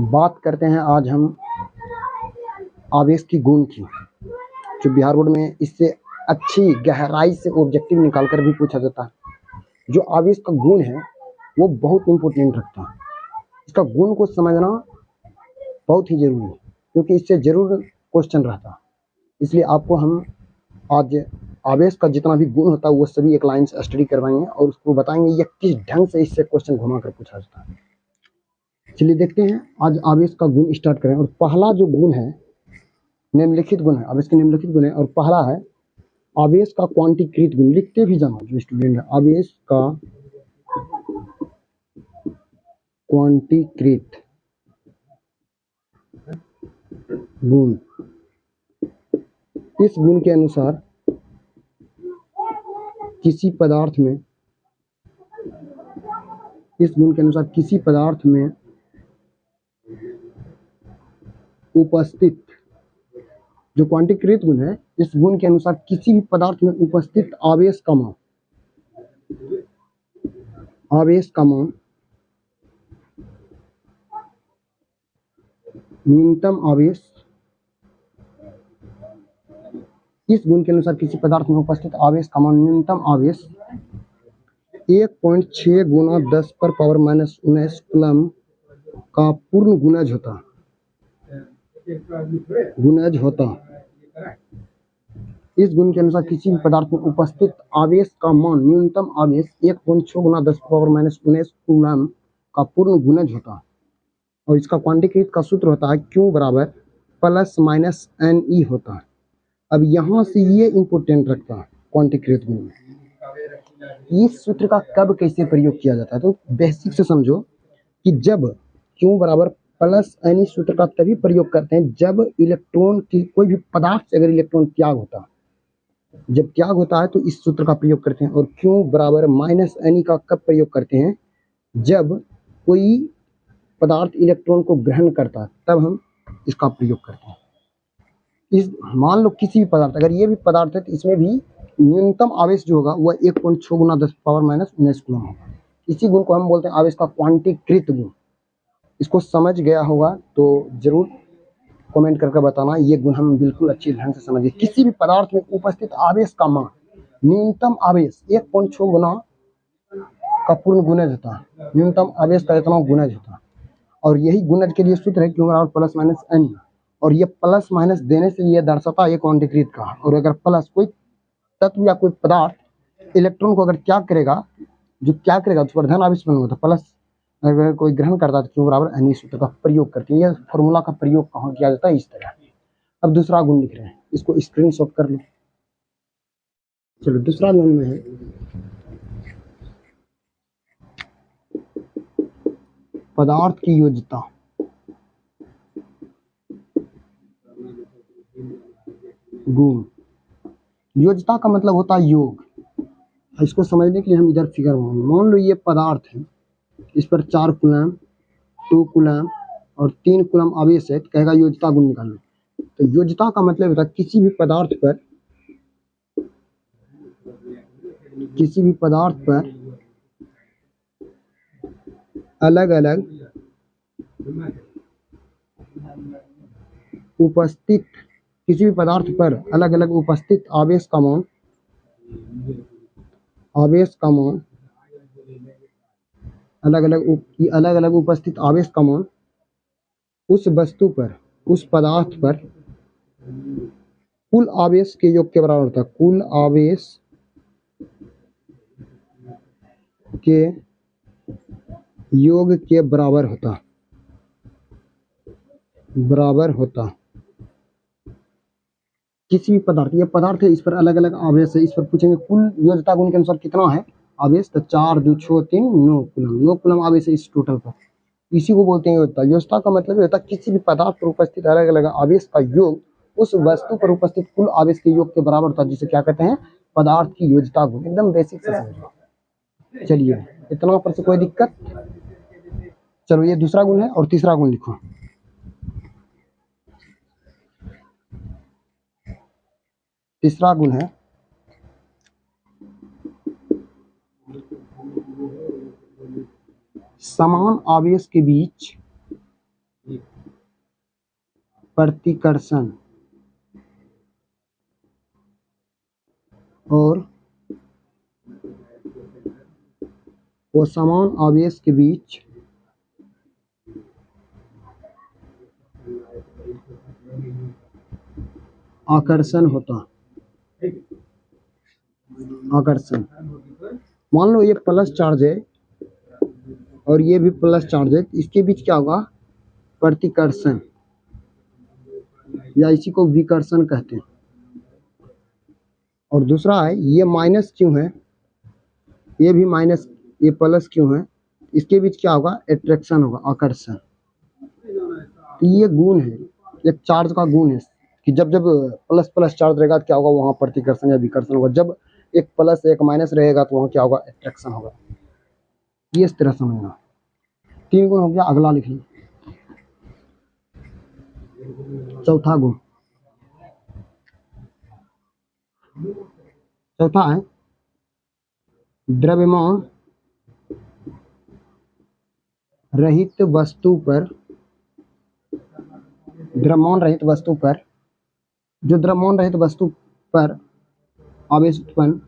बात करते हैं आज हम आवेश की गुण की, जो बिहार बोर्ड में इससे अच्छी गहराई से ऑब्जेक्टिव निकाल कर भी पूछा जाता है। जो आवेश का गुण है वो बहुत इंपॉर्टेंट रखता है। इसका गुण को समझना बहुत ही जरूरी है, क्योंकि इससे जरूर क्वेश्चन रहता है। इसलिए आपको हम आज आवेश का जितना भी गुण होता है वो सभी एक लाइन से स्टडी करवाएंगे और उसको बताएंगे ये किस ढंग से इससे क्वेश्चन घुमा कर पूछा जाता है। चलिए देखते हैं आज आवेश का गुण स्टार्ट करें। और पहला जो गुण है निम्नलिखित गुण है, आवेश के निम्नलिखित गुण है। और पहला है आवेश का क्वांटीकृत गुण। लिखते भी जाना जो स्टूडेंट है, आवेश का क्वांटीकृत गुण। इस गुण के अनुसार किसी पदार्थ में उपस्थित, जो क्वांटीकृत गुण है, इस गुण के अनुसार किसी भी पदार्थ में उपस्थित आवेश का मान न्यूनतम आवेश, इस गुण के अनुसार किसी पदार्थ में उपस्थित आवेश का मान न्यूनतम आवेश 1.6 गुना 10⁻⁻19 कूलम का पूर्ण गुणज होता। इस गुण के अनुसार किसी भी पदार्थ में उपस्थित आवेश का मान न्यूनतम आवेश 1.6 गुना 10⁻⁻19 कूलम का पूर्ण गुणज होता। और इसका क्वांटीकृत का सूत्र होता है Q बराबर +-NE होता है। अब यहाँ से ये इंपोर्टेंट रखता है क्वांटीकृत गुण में। इस सूत्र का कब कैसे प्रयोग किया जाता है, तो बेसिक से समझो कि जब Q बराबर +NE सूत्र का तभी प्रयोग करते हैं जब इलेक्ट्रॉन की कोई भी पदार्थ से अगर इलेक्ट्रॉन त्याग होता है, जब त्याग होता है तो इस सूत्र का प्रयोग करते हैं। और Q बराबर -NE का कब प्रयोग करते हैं, जब कोई पदार्थ इलेक्ट्रॉन को ग्रहण करता है तब हम इसका प्रयोग करते हैं। इस मान लो किसी भी पदार्थ, अगर ये भी पदार्थ है तो इसमें भी न्यूनतम आवेश जो होगा वह 1.6 गुना 10⁻⁻19 कूलम होगा। इसी गुण को हम बोलते हैं आवेश का क्वांटीकृत गुण। इसको समझ गया होगा तो जरूर कमेंट करके बताना। ये गुण हम बिल्कुल अच्छी ढंग से समझिए। किसी भी पदार्थ में उपस्थित आवेश का मान न्यूनतम आवेश 1.6 गुना का पूर्ण गुणज होता है। न्यूनतम आवेश का इतना गुणज होता है। और यही गुणज के लिए सूत्र है Q बराबर +-NE। और ये प्लस माइनस देने से ये दर्शाता है ये क्वांटीकृत का। और अगर प्लस कोई तत्व या कोई पदार्थ इलेक्ट्रॉन को अगर त्याग करेगा, जो त्याग करेगा उस पर धन आवेश बन होता, प्लस अगर कोई ग्रहण करता है तो Q बराबर NE सूत्र का प्रयोग करते हैं। यह फॉर्मूला का प्रयोग कहाँ किया जाता है, इस तरह। अब दूसरा गुण लिख रहे हैं, इसको स्क्रीनशॉट कर लो। चलो दूसरा गुण में है पदार्थ की योज्यता। गुण, योज्यता का मतलब होता है योग। इसको समझने के लिए हम इधर फिगर मान लो ये पदार्थ है, इस पर 4 कूलम 2 कूलम और 3 कूलम आवेश है, तो कहेगा योज्यता गुण निकालना। तो योज्यता का मतलब होता है किसी भी पदार्थ पर अलग अलग उपस्थित, किसी भी पदार्थ पर अलग अलग उपस्थित आवेश का मान अलग अलग उपस्थित आवेश का मान उस वस्तु पर, उस पदार्थ पर कुल आवेश के योग के बराबर होता है। कुल आवेश के योग के बराबर होता। किसी भी पदार्थ, ये पदार्थ है, इस पर अलग अलग आवेश है, इस पर पूछेंगे कुल योज्यता गुण के अनुसार कितना है आवेश, तो 4 2 6 3 9 कूलम, 9 कूलम आवेश है इस टोटल पर। इसी को बोलते हैं योज्यता। योज्यता का मतलब होता है किसी भी पदार्थ पर उपस्थित अलग अलग आवेश का योग उस वस्तु पर उपस्थित कुल आवेश के योग के बराबर होता है, जिसे क्या कहते हैं, पदार्थ की योज्यता गुण। एकदम बेसिक से समझो। चलिए इतना पर से कोई दिक्कत। चलो ये दूसरा गुण है। और तीसरा गुण लिखो। तीसरा गुण है समान आवेश के बीच प्रतिकर्षण और वो समान आवेश के बीच आकर्षण होता। आकर्षण, मान लो ये प्लस चार्ज है और ये भी प्लस चार्ज है, इसके बीच क्या होगा? प्रतिकर्षण, या इसी को विकर्षण कहते हैं। और दूसरा है ये माइनस क्यों है, ये भी माइनस, ये प्लस क्यों है, इसके बीच क्या होगा? अट्रैक्शन होगा, आकर्षण। तो ये गुण है, एक चार्ज का गुण है कि जब जब प्लस प्लस चार्ज रहेगा तो क्या होगा? वहाँ प्रतिकर्षण या विकर्षण होगा। जब एक प्लस एक माइनस रहेगा तो वहाँ क्या होगा? अट्रैक्शन होगा। ये इस तरह समझना। 3 गुण हो गया। अगला लिख लो, चौथा गुण। चौथा है द्रव्यमान रहित वस्तु पर, द्रव्यमान रहित वस्तु पर, जो द्रव्यमान रहित वस्तु पर आवेश उत्पन्न,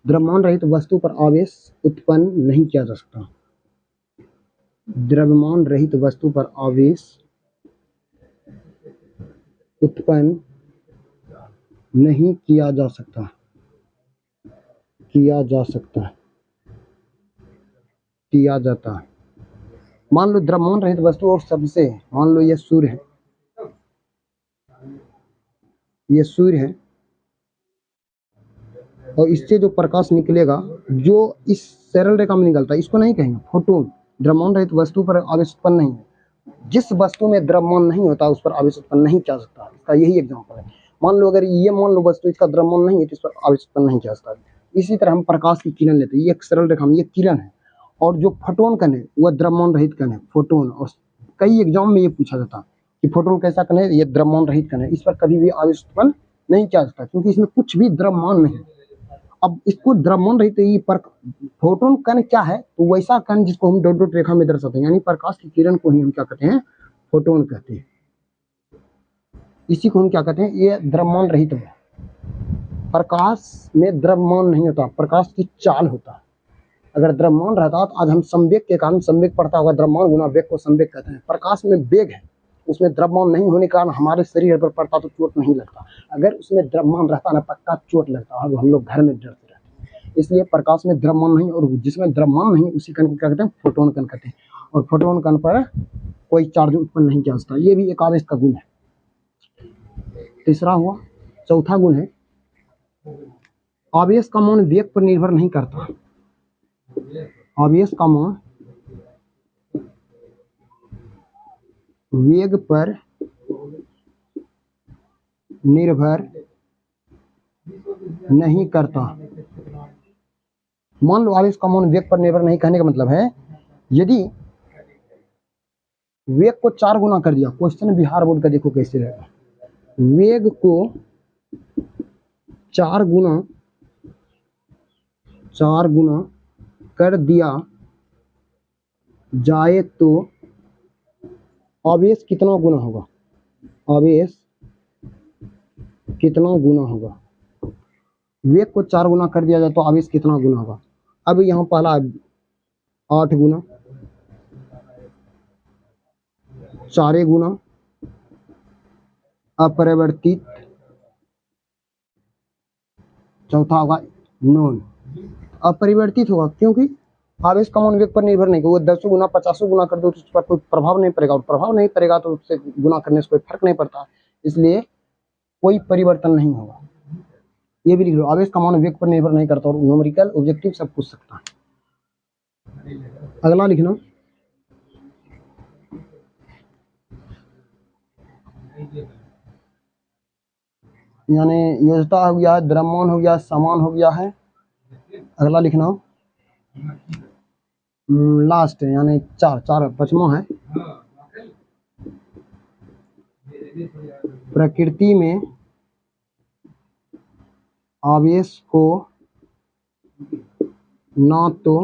द्रव्यमान रहित वस्तु पर आवेश उत्पन्न नहीं किया जा सकता। द्रव्यमान रहित वस्तु पर आवेश उत्पन्न नहीं किया जा सकता, किया जा सकता, किया जाता। मान लो द्रव्यमान रहित वस्तु और सबसे, मान लो ये सूर्य है, ये सूर्य है, और इससे जो प्रकाश निकलेगा, जो इस सरल रेखा में निकलता है, इसको नहीं कहेंगे फोटोन। द्रव्यमान रहित वस्तु पर आवेश उत्पन्न नहीं है। जिस वस्तु में द्रव्यमान नहीं होता उस पर आवेश उत्पन्न नहीं किया सकता। इसका यही एग्जांपल है। मान लो अगर ये मान लो वस्तु, इसका द्रव्यमान नहीं है तो इस पर आवेश उत्पन्न नहीं किया सकता। इसी तरह हम प्रकाश की किरण लेते हैं, ये एक सरल रेखा में ये किरण है, और जो फोटोन कण है वह द्रव्यमान रहित कण है, फोटोन। और कई एग्जाम में ये पूछा जाता है कि फोटोन कैसा कण है? ये द्रव्यमान रहित कण है, इस पर कभी भी आवेश उत्पन्न नहीं किया सकता क्योंकि इसमें कुछ भी द्रव्यमान नहीं। अब इसको द्रव्यमान रहित, ये पर फोटोन कण क्या है? तो वैसा कण जिसको हम डॉट डॉट रेखा में दर्शाते हैं, यानी प्रकाश की किरण को ही हम क्या कहते हैं? फोटोन कहते हैं। इसी को हम क्या कहते हैं? ये द्रव्यमान रहित है। प्रकाश में द्रव्यमान नहीं होता, प्रकाश की चाल होता है। अगर द्रव्यमान रहता तो आज हम संवेग के कारण, संवेग पढ़ता होगा, द्रव्यमान गुना वेग को संवेग कहते हैं। प्रकाश में वेग है, उसमें द्रव्यमान नहीं होने के कारण हमारे शरीर पर पड़ता तो चोट नहीं लगता। अगर उसमें द्रव्यमान रहता ना, पक्का चोट लगता, और हम लोग घर में डरते रहते। इसलिए प्रकाश में द्रव्यमान नहीं, और जिसमें द्रव्यमान नहीं उसी कण को क्या कहते हैं? फोटोन कण कहते हैं। और फोटोन कण पर कोई चार्ज उत्पन्न नहीं किया जाता। ये भी एक आवेश का गुण है। तीसरा हुआ। चौथा गुण है आवेश का मान वेग पर निर्भर नहीं करता। आवेश का मान वेग पर निर्भर नहीं करता। मान लो आवेश का मान वेग पर निर्भर नहीं, कहने का मतलब है यदि वेग को 4 गुना कर दिया, क्वेश्चन बिहार बोर्ड का देखो कैसे रहेगा। वेग को 4 गुना कर दिया जाए तो आवेश कितना गुना होगा? आवेश कितना गुना होगा? वेग को 4 गुना कर दिया जाए तो आवेश कितना गुना होगा? अब यहाँ पहला 8 गुना, 4 गुना अपरिवर्तित, चौथा होगा नॉन अपरिवर्तित होगा, क्योंकि आवेश का मान वेग पर निर्भर नहीं। वो 10 गुना 50 गुना कर दो तो उस पर कोई प्रभाव नहीं पड़ेगा, और प्रभाव नहीं पड़ेगा तो उससे गुना करने से कोई फर्क नहीं पड़ता, इसलिए कोई परिवर्तन नहीं होगा। ये भी लिख लो, आवेश का मान वेग पर निर्भर नहीं करता, और न्यूमेरिकल ऑब्जेक्टिव सब पूछ सकता है। अगला लिखना, यानी योजता हो गया, द्रव्यमान हो गया, समान हो गया है। अगला लिखना लास्ट है, यानी 4 5वां है प्रकृति में आवेश को ना तो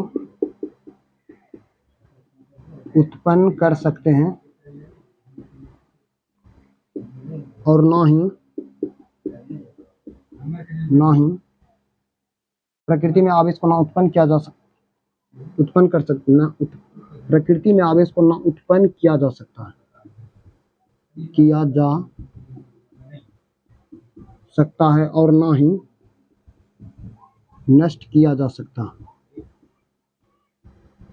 उत्पन्न कर सकते हैं और ना ही प्रकृति में आवेश को ना उत्पन्न किया जा सकता, उत्पन्न कर सकते ना प्रकृति में आवेश को ना उत्पन्न किया जा सकता है, किया जा सकता है और ना ही नष्ट किया जा सकता,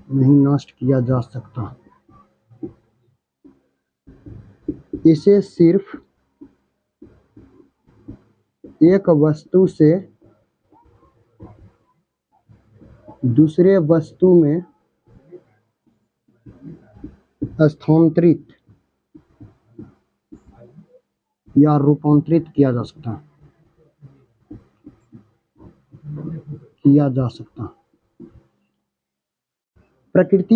नहीं नष्ट किया जा सकता। इसे सिर्फ एक वस्तु से दूसरे वस्तु में स्थानांतरित या रूपांतरित किया जा सकता, प्रकृति